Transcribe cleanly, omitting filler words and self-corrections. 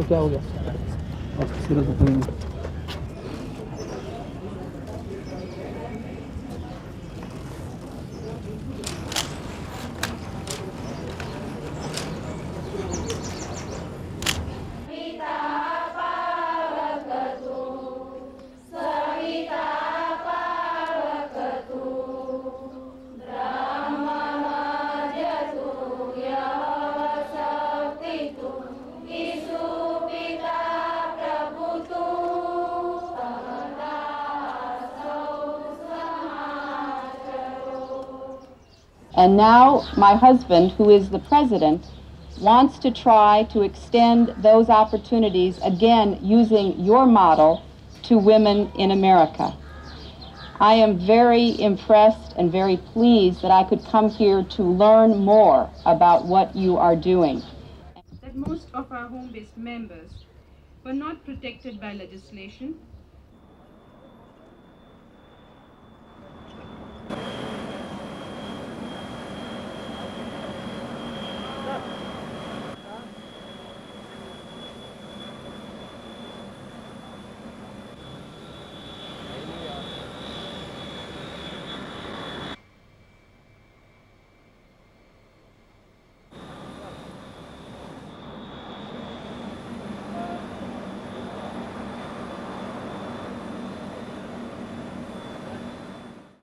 इसको क्या हो गया? सिर दुख रही है। And now my husband, who is the president, wants to try to extend those opportunities, again, using your model, to women in America. I am very impressed and very pleased that I could come here to learn more about what you are doing. That most of our home-based members were not protected by legislation